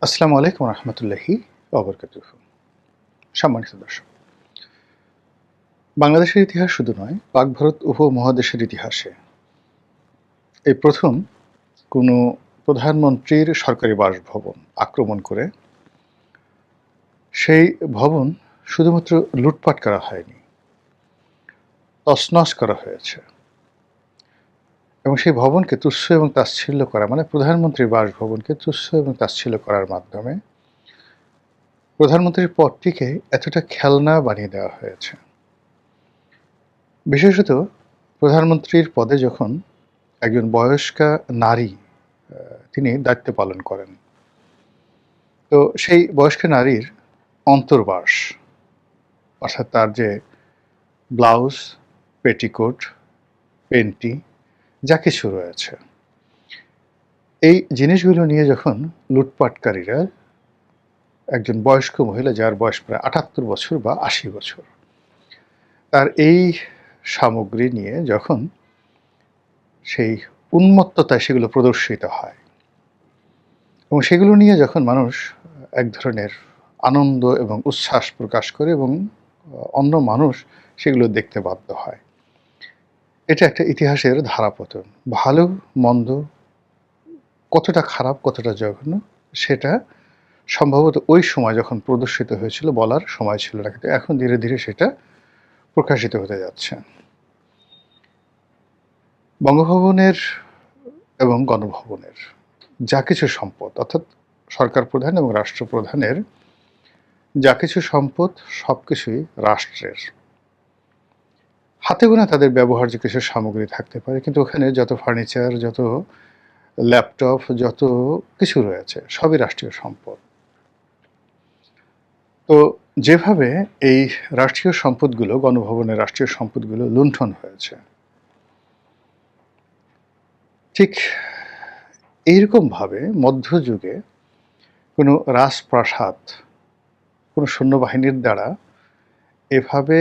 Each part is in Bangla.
আসসালামু আলাইকুম রহমতুল্লাহি ওবরকাতুহু। সম্মানিত দর্শক, বাংলাদেশের ইতিহাস শুধু নয়, পাক ভারত উপমহাদেশের ইতিহাসে এই প্রথম কোনো প্রধানমন্ত্রীর সরকারি বাসভবন আক্রমণ করে সেই ভবন শুধুমাত্র লুটপাট করা হয়নি, তছনছ করা হয়েছে। এবং সেই ভবনকে তুচ্ছ এবং তাচ্ছিল্য করা, মানে প্রধানমন্ত্রীর বাসভবনকে তুচ্ছ এবং তাচ্ছিল্য করার মাধ্যমে প্রধানমন্ত্রীর পদটিকে এতটা খেলনা বানিয়ে দেওয়া হয়েছে। বিশেষত প্রধানমন্ত্রীর পদে যখন একজন বয়স্কা নারী তিনি দায়িত্ব পালন করেন, তো সেই বয়স্কা নারীর অন্তর্বাস, অর্থাৎ তার যে ব্লাউজ, পেটিকোট, পেন্টি যা কিছু রয়েছে, এই জিনিসগুলো নিয়ে যখন লুটপাটকারীরা একজন বয়স্ক মহিলা, যার বয়স প্রায় ৭৮ বছর বা ৮০ বছর, তার এই সামগ্রী নিয়ে যখন সেই উন্মত্ততায় সেগুলো প্রদর্শিত হয় এবং সেগুলো নিয়ে যখন মানুষ এক ধরনের আনন্দ এবং উচ্ছ্বাস প্রকাশ করে এবং অন্য মানুষ সেগুলো দেখতে বাধ্য হয়, এটা একটা ইতিহাসের ধারাপতন। ভালো মন্দ, কতটা খারাপ কতটা জঘন্য, সেটা সম্ভবত ওই সময় যখন প্রদর্শিত হয়েছিল বলার সময় ছিল না, কিন্তু এখন ধীরে ধীরে সেটা প্রকাশিত হতে যাচ্ছে। বঙ্গভবনের এবং গণভবনের যা কিছু সম্পদ, অর্থাৎ সরকার প্রধান এবং রাষ্ট্রপ্রধানের যা কিছু সম্পদ, সব কিছুই রাষ্ট্রের। হাতে গোনা তাদের ব্যবহার্য কিছু সামগ্রী থাকতে পারে, কিন্তু ওখানে যত ফার্নিচার, যত ল্যাপটপ, যত কিছু রয়েছে, সবই রাষ্ট্রীয় সম্পদ। তো যেভাবে এই রাষ্ট্রীয় সম্পদগুলো, গণভবনের রাষ্ট্রীয় সম্পদগুলো লুণ্ঠন হয়েছে, ঠিক এইরকমভাবে মধ্যযুগে কোনো রাজপ্রাসাদ কোনো সৈন্যবাহিনীর দ্বারা এভাবে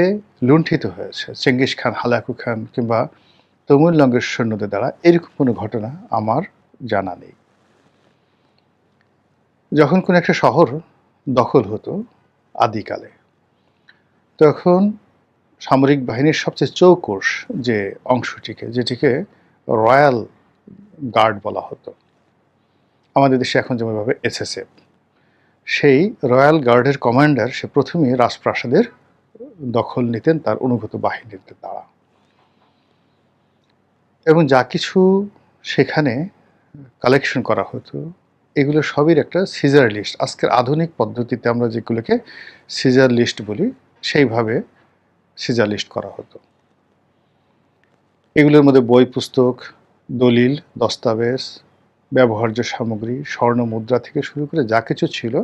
লুণ্ঠিত হয়েছে, চেঙ্গিস খান, হালাকু খান কিংবা তমুল লঙ্গের সৈন্যদের দ্বারা, এরকম কোনো ঘটনা আমার জানা নেই। যখন কোনো একটা শহর দখল হতো আদিকালে, তখন সামরিক বাহিনীর সবচেয়ে চৌকস যে অংশটিকে, যেটিকে রয়্যাল গার্ড বলা হতো, আমাদের দেশে এখন যেমনভাবে এসএসএফ, সেই রয়্যাল গার্ডের কমান্ডার সে প্রথমেই রাজপ্রাসাদের দখল নিতেন তার অনুগত বাহিনীর দ্বারা, এবং যা কিছু সেখানে কালেকশন করা হতো এগুলো সবই একটা সিজার লিস্ট। আজকের আধুনিক পদ্ধতিতে আমরা যেগুলোকে সিজার লিস্ট বলি, সেইভাবে সিজার লিস্ট করা হতো। এগুলোর মধ্যে বই, পুস্তক, দলিল, দস্তাবেজ, ব্যবহার্য সামগ্রী, স্বর্ণ মুদ্রা থেকে শুরু করে যা কিছু ছিল,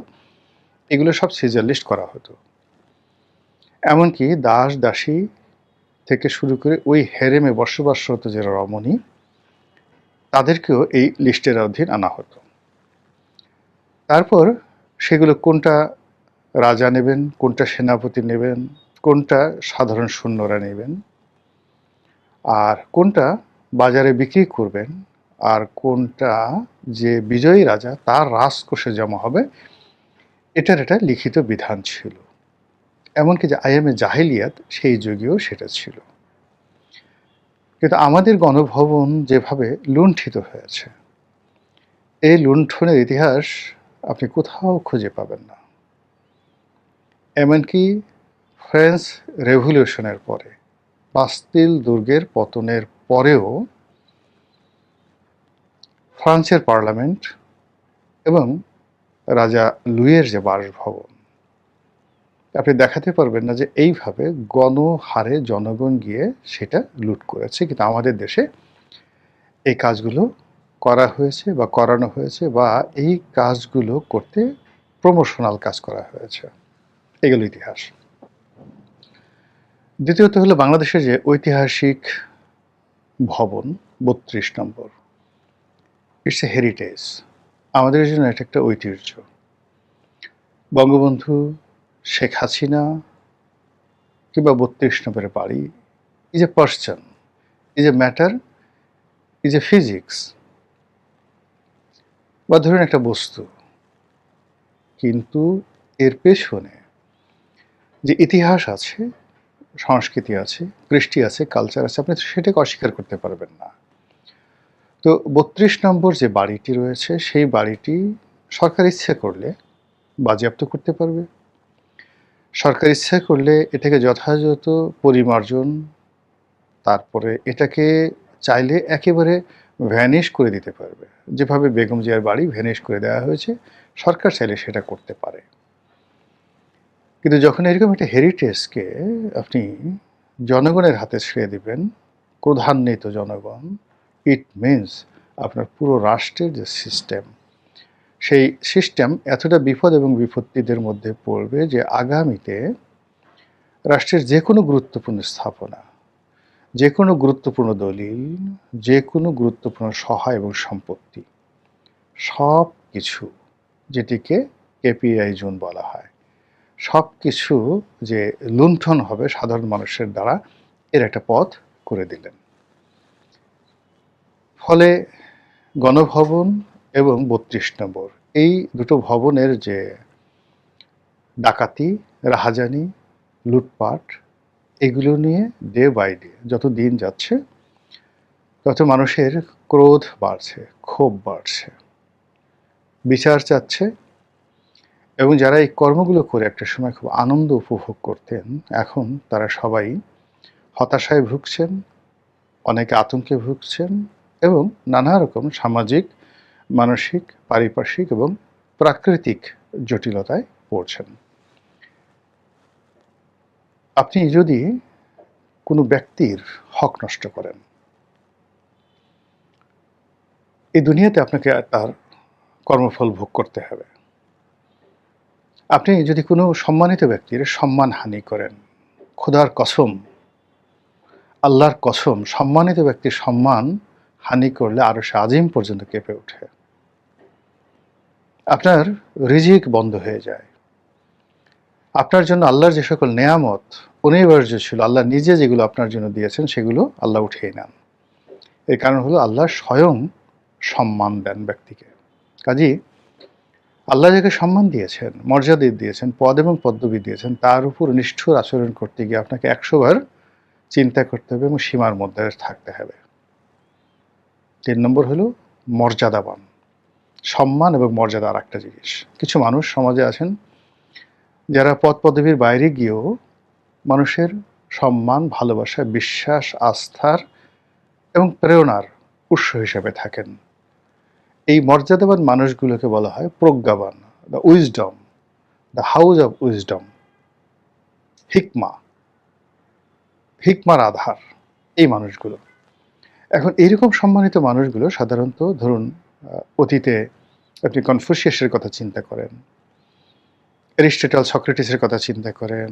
এগুলো সব সিজার লিস্ট করা হতো। এমনকি দাস দাসী থেকে শুরু করে ওই হেরেমে বসবাসরত যারা রমণী, তাদেরকেও এই লিস্টের অধীন আনা হতো। তারপর সেগুলো কোনটা রাজা নেবেন, কোনটা সেনাপতি নেবেন, কোনটা সাধারণ সৈন্যরা নেবেন, আর কোনটা বাজারে বিক্রি করবেন, আর কোনটা যে বিজয়ী রাজা তার রাজকোষে জমা হবে, এটার একটা লিখিত বিধান ছিল। এমনকি যে আইএমএ জাহিলিয়াত, সেই যুগেও সেটা ছিল। কিন্তু আমাদের গণভবন যেভাবে লুণ্ঠিত হয়েছে, এই লুণ্ঠনের ইতিহাস আপনি কোথাও খুঁজে পাবেন না। এমনকি ফ্রেঞ্চ রেভলিউশনের পরে, বাস্তিল দুর্গের পতনের পরেও ফ্রান্সের পার্লামেন্ট এবং রাজা লুইয়ের যে বাসভবন, আপনি দেখাতে পারবেন না যে এইভাবে গণহারে জনগণ গিয়ে সেটা লুট করেছে। কিন্তু আমাদের দেশে এই কাজগুলো করা হয়েছে বা করানো হয়েছে, বা এই কাজগুলো করতে প্রমোশনাল কাজ করা হয়েছে। এগুলো ইতিহাস। দ্বিতীয়ত হলো বাংলাদেশের যে ঐতিহাসিক ভবন ৩২ নম্বর, ইটস এ হেরিটেজ। আমাদের জন্য এটা একটা ঐতিহ্য। বঙ্গবন্ধু, শেখ হাসিনা কিংবা ৩২ নম্বরের বাড়ি is a person, is a matter, is a physics. বা ধরুন একটা বস্তু, কিন্তু এর পেছনে যে ইতিহাস আছে, সংস্কৃতি আছে, কৃষ্টি আছে, কালচার আছে, আপনি সেটাকে অস্বীকার করতে পারবেন না। তো ৩২ নম্বর যে বাড়িটি রয়েছে, সেই বাড়িটি সরকার ইচ্ছে করলে বাজেয়াপ্ত করতে পারবে। সরকার ইচ্ছা করলে এটাকে যথাযথ পরিমার্জন, তারপরে এটাকে চাইলে একেবারে ভ্যানিশ করে দিতে পারবে। যেভাবে বেগম জিয়ার বাড়ি ভ্যানিশ করে দেওয়া হয়েছে, সরকার চাইলে সেটা করতে পারে। কিন্তু যখন এরকম একটা হেরিটেজকে আপনি জনগণের হাতে ছেড়ে দিবেন, ক্রোধান্বিত জনগণ, ইট মিনস আপনার পুরো রাষ্ট্রের যে সিস্টেম, সেই সিস্টেম এতটা বিপদ এবং বিপত্তিদের মধ্যে পড়বে যে আগামীতে রাষ্ট্রের যে কোনো গুরুত্বপূর্ণ স্থাপনা, যে কোনো গুরুত্বপূর্ণ দলিল, যে কোনো গুরুত্বপূর্ণ সহায় এবং সম্পত্তি, সব কিছু, যেটিকে কেপিআই জোন বলা হয়, সব কিছু যে লুণ্ঠন হবে সাধারণ মানুষের দ্বারা, এর একটা পথ করে দিলেন। ফলে গণভবন এবং ৩২ নম্বর, এই দুটো ভবনের যে ডাকাতি, রাহাজানি, লুটপাট, এগুলো নিয়ে ডে বাই ডে যত দিন যাচ্ছে তত মানুষের ক্রোধ বাড়ছে, ক্ষোভ বাড়ছে, বিচার চাচ্ছে। এবং যারা এই কর্মগুলো করে একটা সময় খুব আনন্দ উপভোগ করতেন, এখন তারা সবাই হতাশায় ভুগছেন, অনেকে আতঙ্কে ভুগছেন এবং নানা রকম সামাজিক, মানসিক, পারিপার্শ্বিক এবং প্রাকৃতিক জটিলতায় পড়ছেন। আপনি যদি কোনো ব্যক্তির হক নষ্ট করেন, এই দুনিয়াতে আপনাকে তার কর্মফল ভোগ করতে হবে। আপনি যদি কোনো সম্মানিত ব্যক্তির সম্মানহানি করেন, খোদার কসম, আল্লাহর কসম, সম্মানিত ব্যক্তির সম্মান হানি করলে আরশে আজিম পর্যন্ত কেঁপে ওঠে। আপনার রিজিক বন্ধ হয়ে যায়। আপনার জন্য আল্লাহর যে সকল নেয়ামত অনিবার্য ছিল, আল্লাহ নিজে যেগুলো আপনার জন্য দিয়েছেন, সেগুলো আল্লাহ উঠিয়ে নেন। এর কারণ হলো আল্লাহ স্বয়ং সম্মান দেন ব্যক্তিকে। কাজেই আল্লাহ যাকে সম্মান দিয়েছেন, মর্যাদা দিয়েছেন, পদ এবং পদবি দিয়েছেন, তার উপর নিষ্ঠুর আচরণ করতে গিয়ে আপনাকে ১০০ বার চিন্তা করতে হবে এবং সীমার মধ্যে থাকতে হবে। ৩ নম্বর হলো মর্যাদাবান। সম্মান এবং মর্যাদা আর একটা জিনিস। কিছু মানুষ সমাজে আছেন যারা পদ পদবীর বাইরে গিয়েও মানুষের সম্মান, ভালোবাসা, বিশ্বাস, আস্থার এবং প্রেরণার উৎস হিসেবে থাকেন। এই মর্যাদাবান মানুষগুলোকে বলা হয় প্রজ্ঞাবান, the wisdom, the house of wisdom, হিকমার আধার, এই মানুষগুলো। এখন এইরকম সম্মানিত মানুষগুলো সাধারণত ধরুন অতীতে আপনি কনফুসিয়াসের কথা চিন্তা করেন, অ্যারিস্টটল, সক্রেটিসের কথা চিন্তা করেন,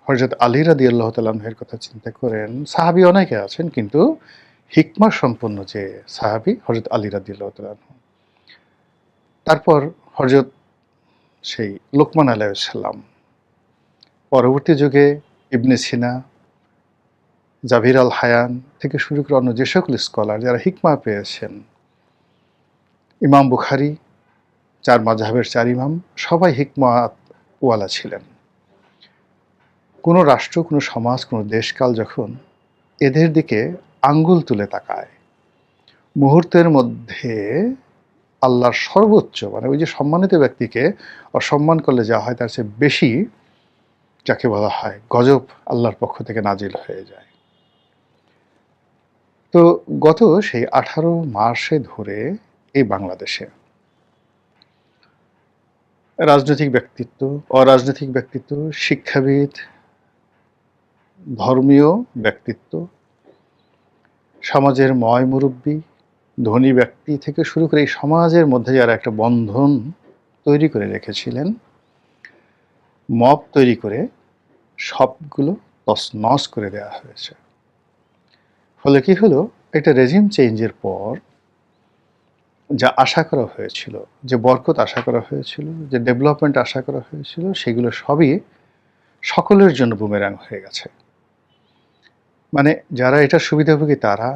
হযরত আলী রাদিয়াল্লাহু তাআলা আনহুর কথা চিন্তা করেন, সাহাবী অনেকে আছেন, কিন্তু হিকমা সম্পন্ন যে সাহাবী হযরত আলী রাদিয়াল্লাহু তাআলা আনহু। তারপর হযরত সেই লোকমান আলাইহিস সালাম, পরবর্তী যুগে ইবনে সিনা, জাভির আল হায়ান থেকে শুরু করে অন্য যে সকল স্কলার যারা হিকমা পেয়েছেন, ইমাম বুখারী, ৪ মাযহাবের ৪ ইমাম, সবাই হিকমাত ওয়ালা ছিলেন। কোনো রাষ্ট্র, কোনো সমাজ, কোনো দেশকাল যখন এদের দিকে আঙ্গুল তুলে তাকায়, মুহূর্তের মধ্যে আল্লাহর সর্বোচ্চ, মানে ওই যে সম্মানিত ব্যক্তিকে অসম্মান করলে যা হয় তার চেয়ে বেশি, যাকে বলা হয় গজব, আল্লাহর পক্ষ থেকে নাজিল হয়ে যায়। তো গত সেই 18 মাসে ধরে এই বাংলাদেশে রাজনৈতিক ব্যক্তিত্ব, অরাজনৈতিক ব্যক্তিত্ব, শিক্ষাবিদ, ধর্মীয় ব্যক্তিত্ব, সমাজের ময় মুরব্বী, ধনী ব্যক্তি থেকে শুরু করে এই সমাজের মধ্যে যারা একটা বন্ধন তৈরি করে রেখেছিলেন, মব তৈরি করে সবগুলো তছনছ করে দেওয়া হয়েছে। ফলে কি হলো, একটা রেজিম চেঞ্জের পর যা আশা করা হয়েছিল, যে বরকত আশা করা হয়েছিল, যে ডেভেলপমেন্ট আশা করা হয়েছিল, সেগুলো সবই সকলের জন্য বুমেরাং হয়ে গেছে। মানে যারা এটা সুবিধাভোগী তারা,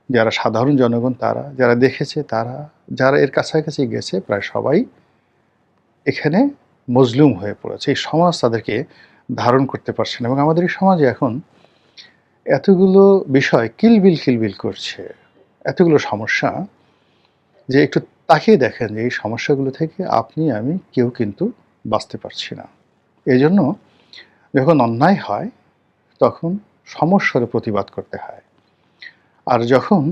যারা সাধারণ জনগণ তারা, যারা দেখেছে তারা, যারা এর কাছাকাছি গেছে প্রায় সবাই এখানে মজলুম হয়ে পড়েছে। এই সমাজ তাদেরকে ধারণ করতে পারছে না এবং আমাদের এই সমাজে এখন এতগুলো বিষয় কিলবিল করছে, এতগুলো সমস্যা যে একটু তাকিয়ে দেখেন যে এই সমস্যাগুলো থেকে আপনি আমি কেউ কিন্তু বাঁচতে পারছি না। এজন্য যখন অন্যায় হয় তখন সমস্বরে প্রতিবাদ করতে হয়। আর যখন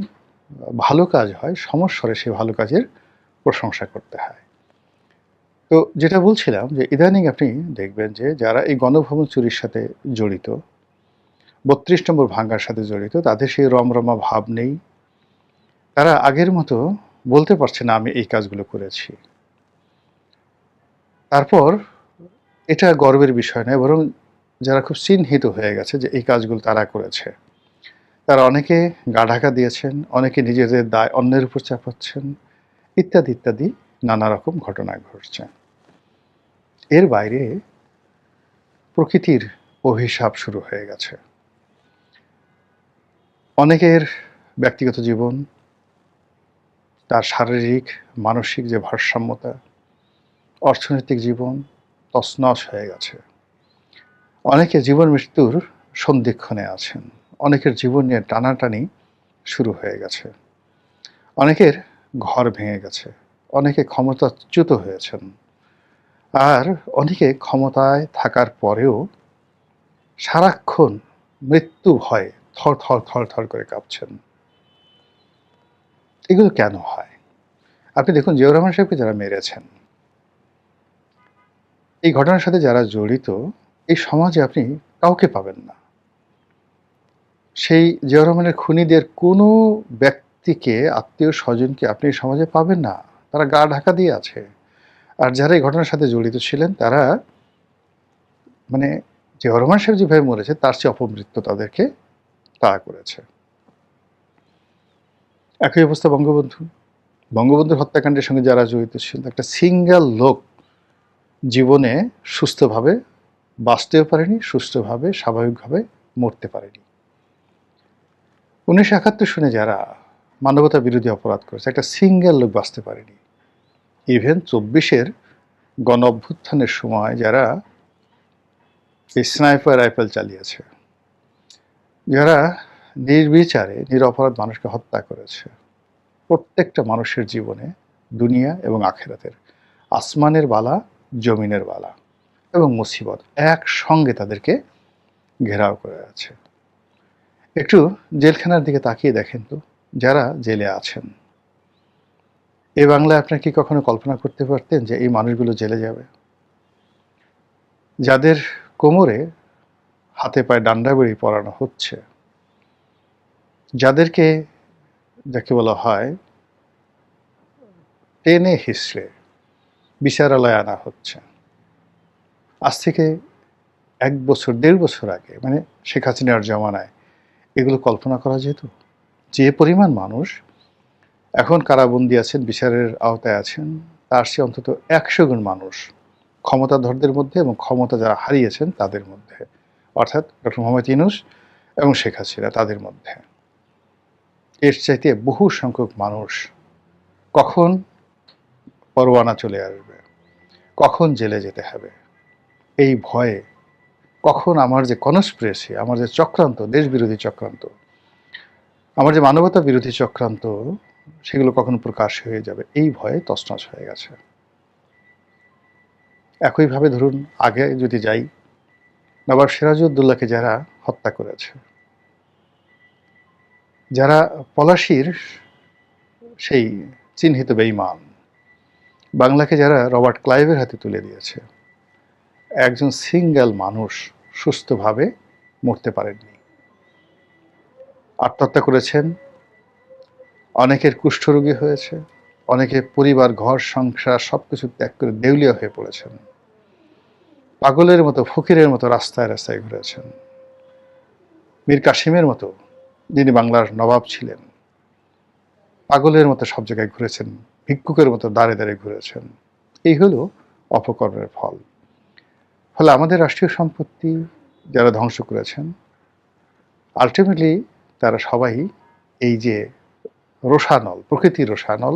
ভালো কাজ হয় সমস্বরে সেই ভালো কাজের প্রশংসা করতে হয়। তো যেটা বলছিলাম যে ইদানিং আপনি দেখবেন যে যারা এই গণভবন চুরির সাথে জড়িত, ৩২ নম্বর ভাঙার সাথে জড়িত, তাদের সেই রমরমা ভাব নেই। তারা আগের মতো বলতে পারছে না আমি এই কাজগুলো করেছি। তারপর এটা গর্বের বিষয় নয়, বরং যারা খুব চিহ্নিত হয়ে গেছে যে এই কাজগুলো তারা করেছে, তারা অনেকে গা ঢাকা দিয়েছেন, অনেকে নিজেদের দায় অন্যের উপর চাপাচ্ছেন, ইত্যাদি ইত্যাদি নানা রকম ঘটনা ঘটছে। এর বাইরে প্রকৃতির অভিশাপ শুরু হয়ে গেছে। অনেকের ব্যক্তিগত জীবন, তার শারীরিক মানসিক যে ভারসাম্যতা, অর্থনৈতিক জীবন তছনছ হয়ে গেছে। অনেকে জীবন মৃত্যুর সন্ধিক্ষণে আছেন, অনেকের জীবন নিয়ে টানাটানি শুরু হয়ে গেছে, অনেকের ঘর ভেঙে গেছে, অনেকে ক্ষমতাচ্যুত হয়েছেন, আর অনেকে ক্ষমতায় থাকার পরেও সারাক্ষণ মৃত্যু ভয়ে থর করে কাঁপছেন। এগুলো কেন হয়? আপনি দেখুন জিয়াউর রহমান সাহেবকে যারা মেরেছেন, এই ঘটনার সাথে যারা জড়িত, এই সমাজে আপনি কাউকে পাবেন না। সেই জিয়াউর রহমানের খুনিদের কোনো ব্যক্তিকে, আত্মীয় স্বজনকে আপনি এই সমাজে পাবেন না। তারা গা ঢাকা দিয়ে আছে। আর যারা এই ঘটনার সাথে জড়িত ছিলেন তারা মানে জিয়াউর রহমান সাহেব যেভাবে মরেছে তার চেয়ে অপমৃত্যু তাদেরকে তাড়া করেছে। একই অবস্থা বঙ্গবন্ধু। বঙ্গবন্ধুর হত্যাকাণ্ডের সঙ্গে যারা জড়িত ছিল, একটা সিঙ্গেল লোক জীবনে সুস্থভাবে বাঁচতেও পারেনি, সুস্থভাবে স্বাভাবিকভাবে মরতে পারেনি। ১৯৭১ সনে যারা মানবতা বিরোধী অপরাধ করেছে, একটা সিঙ্গেল লোক বাঁচতে পারেনি। ইভেন ২৪-এর গণ অভ্যুত্থানের সময় যারা এই স্নাইপার রাইফেল চালিয়েছে, যারা নির্বিচারে নিরপরাধ মানুষকে হত্যা করেছে, প্রত্যেকটা মানুষের জীবনে দুনিয়া এবং আখেরাতের, আসমানের বালা, জমিনের বালা এবং মুসিবত একসঙ্গে তাদেরকে ঘেরাও করে আছে। একটু জেলখানার দিকে তাকিয়ে দেখেন তো, যারা জেলে আছেন, এই বাংলায় আপনার কি কখনো কল্পনা করতে পারতেন যে এই মানুষগুলো জেলে যাবে? যাদের কোমরে হাতে পায়ে ডান্ডাবেড়ি পরানো হচ্ছে, যাদেরকে যাকে বলা হয় টেনে হিসড়ে বিচারালয়ে আনা হচ্ছে, আজ থেকে ১ বছর ১.৫ বছর আগে, মানে শেখ হাসিনার জমানায় এগুলো কল্পনা করা যেত? যে পরিমাণ মানুষ এখন কারাবন্দী আছেন, বিচারের আওতায় আছেন, তার চেয়ে অন্তত ১০০ গুণ মানুষ ক্ষমতাধরদের মধ্যে এবং ক্ষমতা যারা হারিয়েছেন তাদের মধ্যে, অর্থাৎ ডক্টর মোহাম্মদ ইউনূস এবং শেখ হাসিনা তাদের মধ্যে। এর চাইতে বহু সংখ্যক মানুষ কখন পরোয়ানা চলে আসবে, কখন জেলে যেতে হবে, এই ভয়ে, কখন আমার যে কনস্পিরেসি, আমার যে চক্রান্ত, দেশবিরোধী চক্রান্ত, আমার যে মানবতা বিরোধী চক্রান্ত, সেগুলো কখন প্রকাশ হয়ে যাবে, এই ভয়ে তছনছ হয়ে গেছে। একইভাবে ধরুন আগে যদি যাই, নবাব সিরাজউদ্দৌলাকে যারা হত্যা করেছে, যারা পলাশীর সেই চিহ্নিত বেঈমান, বাংলাকে যারা রবার্ট ক্লাইভের হাতে তুলে দিয়েছে, একজন সিঙ্গেল মানুষ সুস্থভাবে মরতে পারেননি। আত্মহত্যা করেছেন, অনেকের কুষ্ঠরোগী হয়েছে, অনেকে পরিবার, ঘর, সংসার সবকিছু ত্যাগ করে দেউলিয়া হয়ে পড়েছেন, পাগলের মতো, ফকিরের মতো রাস্তায় রাস্তায় ঘুরেছেন। মীর কাসিমের মতো, যিনি বাংলার নবাব ছিলেন, পাগলের মতো সব জায়গায় ঘুরেছেন, ভিক্ষুকের মতো দাঁড়ে দাঁড়িয়ে ঘুরেছেন। এই হলো অপকর্মের ফল। ফলে আমাদের রাষ্ট্রীয় সম্পত্তি যারা ধ্বংস করেছেন, আলটিমেটলি তারা সবাই এই যে রোষানল, প্রকৃতির রোষানল,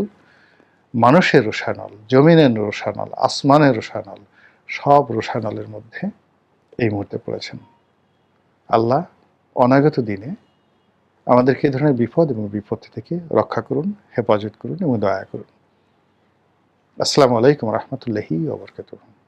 মানুষের রোষানল, জমিনের রোষানল, আসমানের রোষানল, সব রোষানলের মধ্যে এই মুহূর্তে পড়েছেন। আল্লাহ অনাগত দিনে আমাদেরকে এই ধরনের বিপদ এবং বিপত্তি থেকে রক্ষা করুন, হেফাজত করুন এবং দয়া করুন। আসসালামু আলাইকুম রহমতুল্লাহি ওয়া বারাকাতুহু।